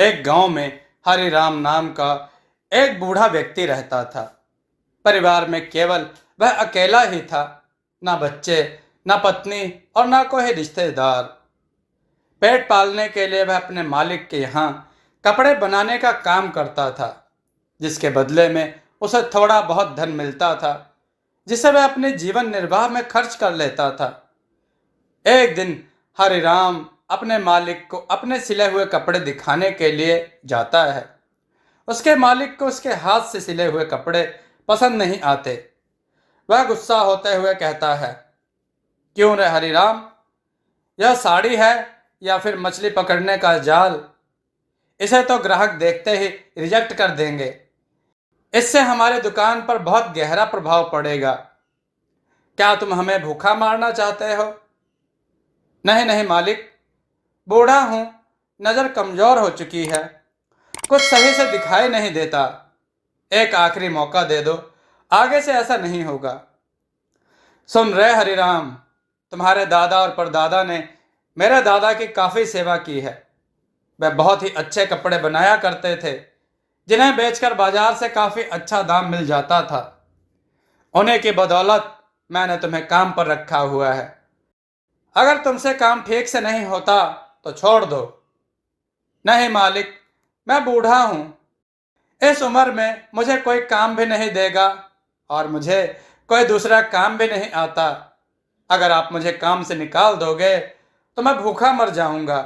एक गांव में हरिराम नाम का एक बूढ़ा व्यक्ति रहता था। परिवार में केवल वह अकेला ही था, ना बच्चे, ना पत्नी और ना कोई रिश्तेदार। पेट पालने के लिए वह अपने मालिक के यहाँ कपड़े बनाने का काम करता था, जिसके बदले में उसे थोड़ा बहुत धन मिलता था, जिसे वह अपने जीवन निर्वाह में खर्च कर लेता था। एक दिन हरिराम अपने मालिक को अपने सिले हुए कपड़े दिखाने के लिए जाता है। उसके मालिक को उसके हाथ से सिले हुए कपड़े पसंद नहीं आते। वह गुस्सा होते हुए कहता है, क्यों रे हरिराम, यह साड़ी है या फिर मछली पकड़ने का जाल? इसे तो ग्राहक देखते ही रिजेक्ट कर देंगे। इससे हमारी दुकान पर बहुत गहरा प्रभाव पड़ेगा। क्या तुम हमें भूखा मारना चाहते हो? नहीं नहीं मालिक, बूढ़ा हूं, नजर कमजोर हो चुकी है, कुछ सही से दिखाई नहीं देता। एक आखिरी मौका दे दो, आगे से ऐसा नहीं होगा। सुन रहे हरिराम, तुम्हारे दादा और परदादा ने मेरे दादा की काफी सेवा की है। वह बहुत ही अच्छे कपड़े बनाया करते थे, जिन्हें बेचकर बाजार से काफी अच्छा दाम मिल जाता था। उन्हीं की बदौलत मैंने तुम्हें काम पर रखा हुआ है। अगर तुमसे काम ठीक से नहीं होता तो छोड़ दो। नहीं मालिक, मैं बूढ़ा हूं, इस उम्र में मुझे कोई काम भी नहीं देगा और मुझे कोई दूसरा काम भी नहीं आता। अगर आप मुझे काम से निकाल दोगे तो मैं भूखा मर जाऊंगा।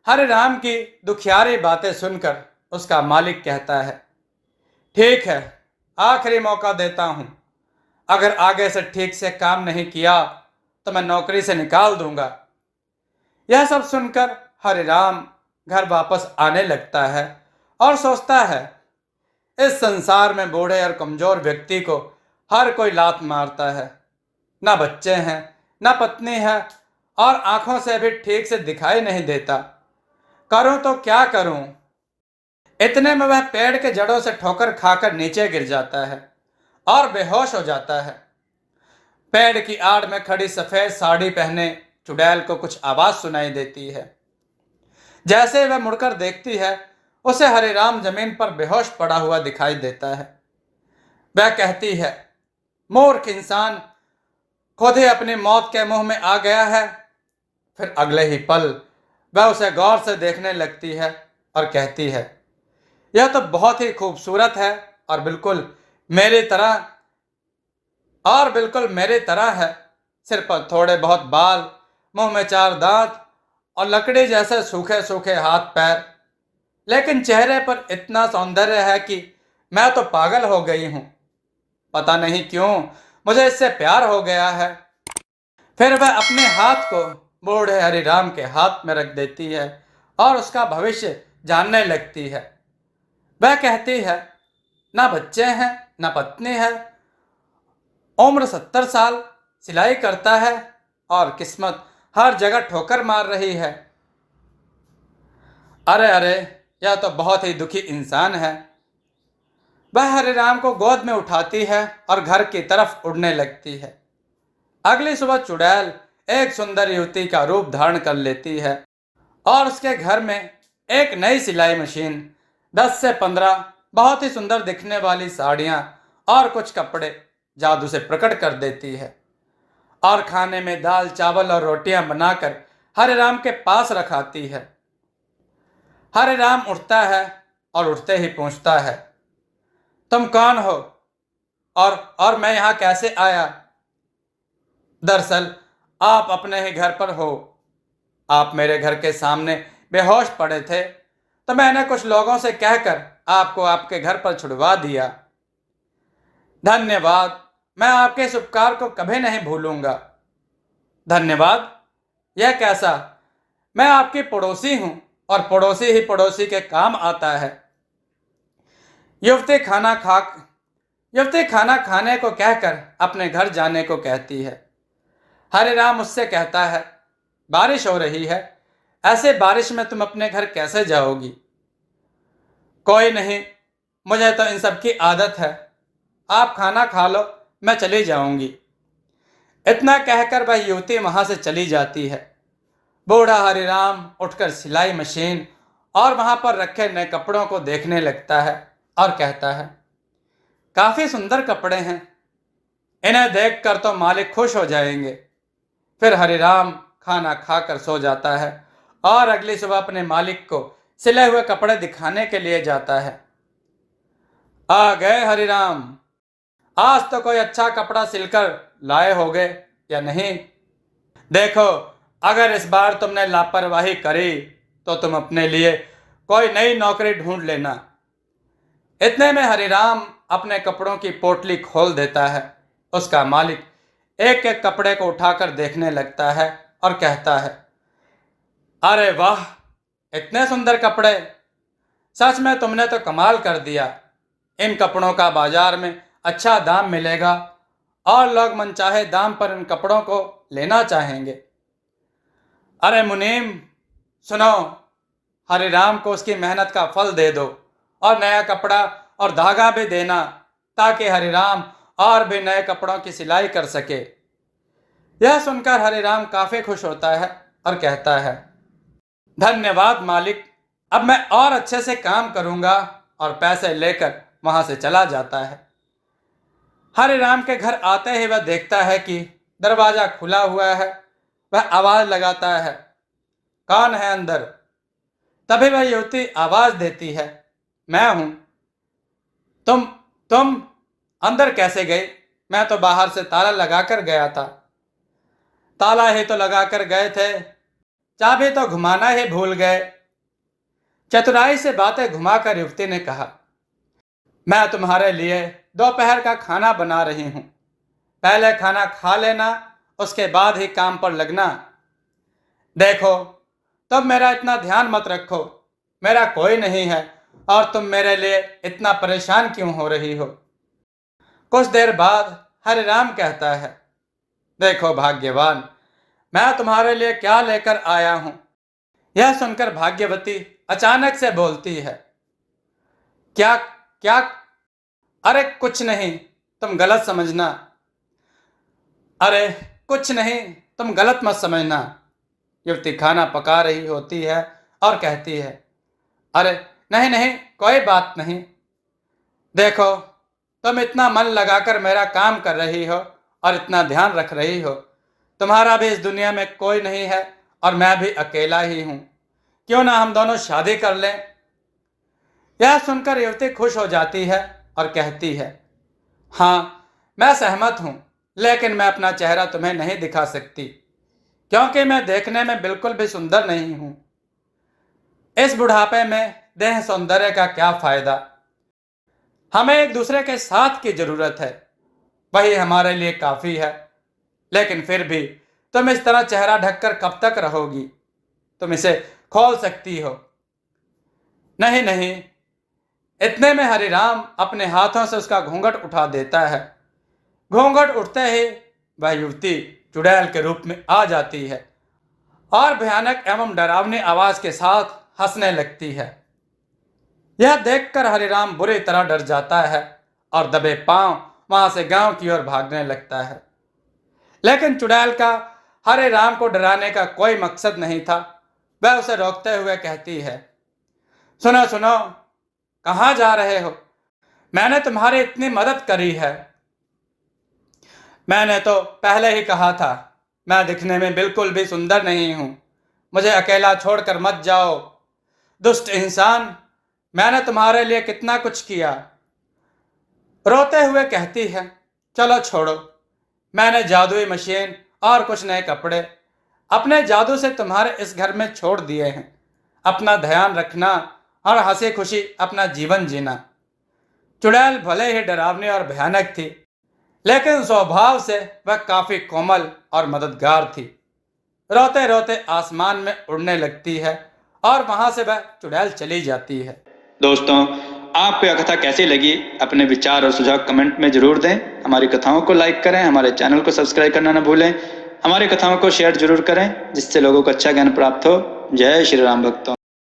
हरिराम की दुखियारी बातें सुनकर उसका मालिक कहता है, ठीक है, आखिरी मौका देता हूं। अगर आगे से ठीक से काम नहीं किया तो मैं नौकरी से निकाल दूंगा। यह सब सुनकर हरिराम घर वापस आने लगता है और सोचता है, इस संसार में बूढ़े और कमजोर व्यक्ति को हर कोई लात मारता है। ना बच्चे हैं, ना पत्नी है और आंखों से भी ठीक से दिखाई नहीं देता। करूं तो क्या करूं? इतने में वह पेड़ के जड़ों से ठोकर खाकर नीचे गिर जाता है और बेहोश हो जाता है। पेड़ की आड़ में खड़ी सफेद साड़ी पहने चुड़ैल को कुछ आवाज सुनाई देती है। जैसे वह मुड़कर देखती है, उसे हरिराम जमीन पर बेहोश पड़ा हुआ दिखाई देता है। वह कहती है, मूर्ख इंसान, खुद ही अपनी मौत के मुंह में आ गया है। फिर अगले ही पल वह उसे गौर से देखने लगती है और कहती है, यह तो बहुत ही खूबसूरत है और बिल्कुल मेरी तरह है। सिर पर थोड़े बहुत बाल, मुंह में 4 दांत और लकड़ी जैसे सूखे सूखे हाथ पैर, लेकिन चेहरे पर इतना सौंदर्य है कि मैं तो पागल हो गई हूं। पता नहीं क्यों मुझे इससे प्यार हो गया है। फिर वह अपने हाथ को बूढ़े हरिराम के हाथ में रख देती है और उसका भविष्य जानने लगती है। वह कहती है, ना बच्चे हैं, ना पत्नी है, उम्र 70 साल, सिलाई करता है और किस्मत हर जगह ठोकर मार रही है। अरे अरे, यह तो बहुत ही दुखी इंसान है। वह हरिराम को गोद में उठाती है और घर की तरफ उड़ने लगती है। अगली सुबह चुड़ैल एक सुंदर युवती का रूप धारण कर लेती है और उसके घर में एक नई सिलाई मशीन, 10 से 15 बहुत ही सुंदर दिखने वाली साड़ियां और कुछ कपड़े जादू से प्रकट कर देती है और खाने में दाल चावल और रोटियां बनाकर हरिराम के पास रखाती है। हरिराम उठता है और उठते ही पूछता है, तुम कौन हो और मैं यहाँ कैसे आया? दरअसल आप अपने ही घर पर हो। आप मेरे घर के सामने बेहोश पड़े थे तो मैंने कुछ लोगों से कहकर आपको आपके घर पर छुड़वा दिया। धन्यवाद, मैं आपके इस उपकार को कभी नहीं भूलूंगा। धन्यवाद? यह कैसा? मैं आपकी पड़ोसी हूं और पड़ोसी ही पड़ोसी के काम आता है। युवती खाना खाने को कहकर अपने घर जाने को कहती है। हरिराम उससे कहता है, बारिश हो रही है, ऐसे बारिश में तुम अपने घर कैसे जाओगी? कोई नहीं, मुझे तो इन सब की आदत है। आप खाना खा लो, मैं चली जाऊंगी। इतना कहकर वह युवती वहां से चली जाती है। बूढ़ा हरिराम उठकर सिलाई मशीन और वहां पर रखे नए कपड़ों को देखने लगता है और कहता है, काफी सुंदर कपड़े हैं, इन्हें देखकर तो मालिक खुश हो जाएंगे। फिर हरिराम खाना खाकर सो जाता है और अगली सुबह अपने मालिक को सिले हुए कपड़े दिखाने के लिए जाता है। आ गए हरिराम, आज तो कोई अच्छा कपड़ा सिलकर लाए होगे या नहीं? देखो, अगर इस बार तुमने लापरवाही करी तो तुम अपने लिए कोई नई नौकरी ढूंढ लेना। इतने में हरिराम अपने कपड़ों की पोटली खोल देता है। उसका मालिक एक एक कपड़े को उठाकर देखने लगता है और कहता है, अरे वाह, इतने सुंदर कपड़े, सच में तुमने तो कमाल कर दिया। इन कपड़ों का बाजार में अच्छा दाम मिलेगा और लोग मनचाहे दाम पर इन कपड़ों को लेना चाहेंगे। अरे मुनीम, सुनो, हरिराम को उसकी मेहनत का फल दे दो और नया कपड़ा और धागा भी देना, ताकि हरिराम और भी नए कपड़ों की सिलाई कर सके। यह सुनकर हरिराम काफी खुश होता है और कहता है, धन्यवाद मालिक, अब मैं और अच्छे से काम करूंगा, और पैसे लेकर वहां से चला जाता है। हरिराम के घर आते ही वह देखता है कि दरवाजा खुला हुआ है। वह आवाज लगाता है, कौन है अंदर? तभी वह युवती आवाज देती है, मैं हूं। तुम अंदर कैसे गई? मैं तो बाहर से ताला लगाकर गया था। ताला ही तो लगाकर गए थे, चाबी तो घुमाना ही भूल गए। चतुराई से बातें घुमाकर युवती ने कहा, मैं तुम्हारे लिए दोपहर का खाना बना रही हूं, पहले खाना खा लेना, उसके बाद ही काम पर लगना। देखो, तुम मेरा इतना ध्यान मत रखो, मेरा कोई नहीं है और तुम मेरे लिए इतना परेशान क्यों हो रही हो? कुछ देर बाद हरिराम कहता है, देखो भाग्यवान, मैं तुम्हारे लिए क्या लेकर आया हूं। यह सुनकर भाग्यवती अचानक से बोलती है, क्या क्या? अरे कुछ नहीं, तुम गलत समझना। अरे कुछ नहीं, तुम गलत मत समझना। युवती खाना पका रही होती है और कहती है, अरे नहीं नहीं, कोई बात नहीं। देखो, तुम इतना मन लगाकर मेरा काम कर रही हो और इतना ध्यान रख रही हो, तुम्हारा भी इस दुनिया में कोई नहीं है और मैं भी अकेला ही हूं। क्यों ना हम दोनों शादी कर लें? यह सुनकर युवती खुश हो जाती है और कहती है, हाँ, मैं सहमत हूं, लेकिन मैं अपना चेहरा तुम्हें नहीं दिखा सकती, क्योंकि मैं देखने में बिल्कुल भी सुंदर नहीं हूं। इस बुढ़ापे में देह सौंदर्य का क्या फायदा? हमें एक दूसरे के साथ की जरूरत है, वही हमारे लिए काफी है। लेकिन फिर भी तुम इस तरह चेहरा ढककर कब तक रहोगी? तुम इसे खोल सकती हो। नहीं नहीं। इतने में हरिराम अपने हाथों से उसका घूंघट उठा देता है। घूंघट उठते ही वह युवती चुड़ैल के रूप में आ जाती है और भयानक एवं डरावनी आवाज के साथ हंसने लगती है। यह देखकर हरिराम बुरी तरह डर जाता है और दबे पांव वहां से गांव की ओर भागने लगता है। लेकिन चुड़ैल का हरिराम को डराने का कोई मकसद नहीं था। वह उसे रोकते हुए कहती है, सुनो सुनो, कहाँ जा रहे हो? मैंने तुम्हारी इतनी मदद करी है। मैंने तो पहले ही कहा था, मैं दिखने में बिल्कुल भी सुंदर नहीं हूं, मुझे अकेला छोड़कर मत जाओ। दुष्ट इंसान, मैंने तुम्हारे लिए कितना कुछ किया। रोते हुए कहती है, चलो छोड़ो, मैंने जादुई मशीन और कुछ नए कपड़े अपने जादू से तुम्हारे इस घर में छोड़ दिए हैं। अपना ध्यान रखना और हंसी खुशी अपना जीवन जीना। चुड़ैल भले ही डरावनी और भयानक थी, लेकिन स्वभाव से वह काफी कोमल और मददगार थी। रोते रोते आसमान में उड़ने लगती है और वहां से वह चुड़ैल चली जाती है। दोस्तों, आपको यह कथा कैसी लगी? अपने विचार और सुझाव कमेंट में जरूर दें। हमारी कथाओं को लाइक करें, हमारे चैनल को सब्सक्राइब करना न भूलें। हमारी कथाओं को शेयर जरूर करें, जिससे लोगों को अच्छा ज्ञान प्राप्त हो। जय श्री राम भक्तों।